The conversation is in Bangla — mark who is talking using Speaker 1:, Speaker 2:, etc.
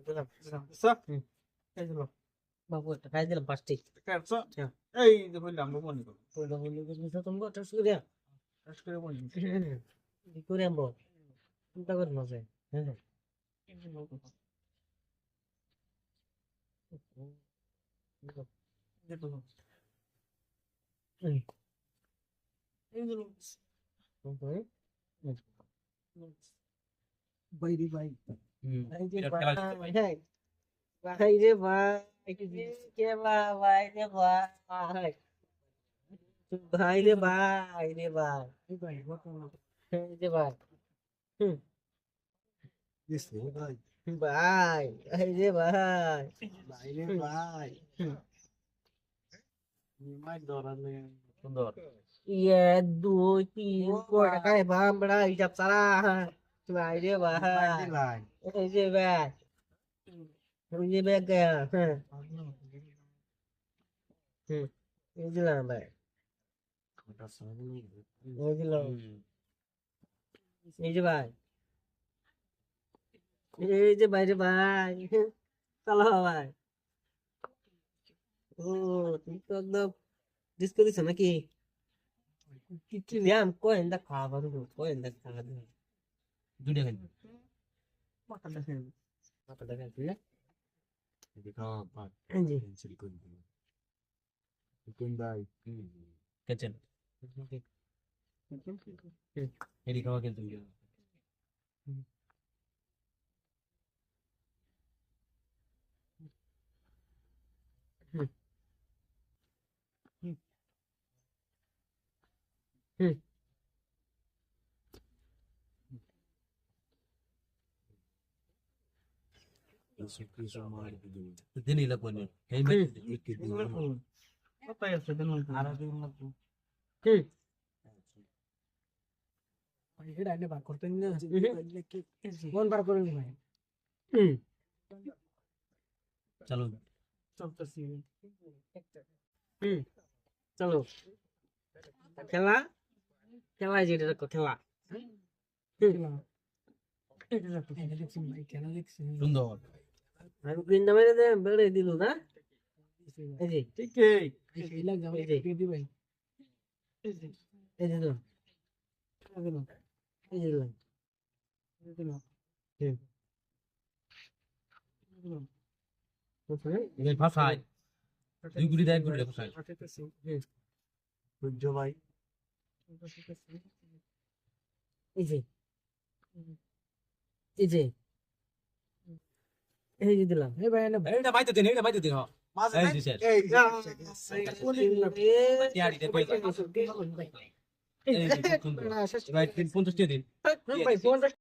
Speaker 1: দিলাম
Speaker 2: আচ্ছা
Speaker 1: হুম।
Speaker 2: এই দিল
Speaker 1: বাবু একটা খাই দিলাম পাঁচটি
Speaker 2: আচ্ছা
Speaker 1: হ্যাঁ।
Speaker 2: এই যে বললাম মনে করো
Speaker 1: ওইটা বললি বুঝলি তুমি গোটা সুরিয়া
Speaker 2: শেষ করে বলি
Speaker 1: কি করে আনবো চিন্তা করে না যে হ্যাঁ হুম। হুম।
Speaker 2: বাইরে ভাই
Speaker 1: এই যে
Speaker 2: খেলা দিতে
Speaker 1: ভাই হ্যাঁ ভাই রে ভাই কে ভাই রে ভাই ভাই রে ভাই রে ভাই
Speaker 2: এই ভাই বর্তমান
Speaker 1: এই যে ভাই হুম,
Speaker 2: দিছে ভাই
Speaker 1: ভাই এই যে ভাই
Speaker 2: বাইরে
Speaker 1: হুম,
Speaker 2: ভাই
Speaker 1: হুম।
Speaker 2: নিমাই ধরালে সুন্দর
Speaker 1: ইয়ে দুই তিন কয়টা খাই বামড়া হিসাব সারা ভাই রে
Speaker 2: নিমাই
Speaker 1: ভাই
Speaker 2: দিলাই
Speaker 1: এই যে ভাই এই যে ব্যাগ গয়া হ্যাঁ হুম এই দিলাম ভাই
Speaker 2: ওটা সামনে
Speaker 1: এই দিলাম এই যে ভাই এই যে ভাই রে ভাই চালা ভাই ও তুমি তো একদম ডিস্কো দিছো নাকি কিচ্ছু দিয়াম কয়েন দা খাবার কয়েন দা খাবার দুইটা খাই
Speaker 2: মাথা দেখেন
Speaker 1: মাথা দেখা তুই
Speaker 2: দেখা পাট
Speaker 1: জি
Speaker 2: পেন্সিল কোন কোন ভাই
Speaker 1: কেচেন এডি খাওয়া কিন্তু হুম হুম
Speaker 2: কিছু মার দিল
Speaker 1: দিনই লাগবে না এই
Speaker 2: একটু দিন কোথায় আছে দেন আর দিন লাগবে
Speaker 1: হুম
Speaker 2: ভাই এটা আইনে বার করতে না কোন বার করেন ভাই
Speaker 1: হুম চলো
Speaker 2: চলতেছি
Speaker 1: হুম চলো খেলা খেলা যেটা দেখো খেলা
Speaker 2: সুন্দর
Speaker 1: আমি গ্রিন দামে বেড়ে দিল না এই যে
Speaker 2: ঠিক
Speaker 1: এই যে এই যে দিলাম এই যে দিলাম হুম
Speaker 2: এই ভাষায় দুই গুলি দেয় গুলি ভাষায় সূর্য ভাই
Speaker 1: এই যে এই যে এই যে দিলাম
Speaker 2: এই ভাই না
Speaker 3: এইটা বাইতে দিন
Speaker 2: মাঝে
Speaker 3: এই যে স্যার
Speaker 2: এই
Speaker 3: টিয়াড়ি দে কইলা এই যে সুন্দর ভাই 50 টাকা দিন
Speaker 1: ভাই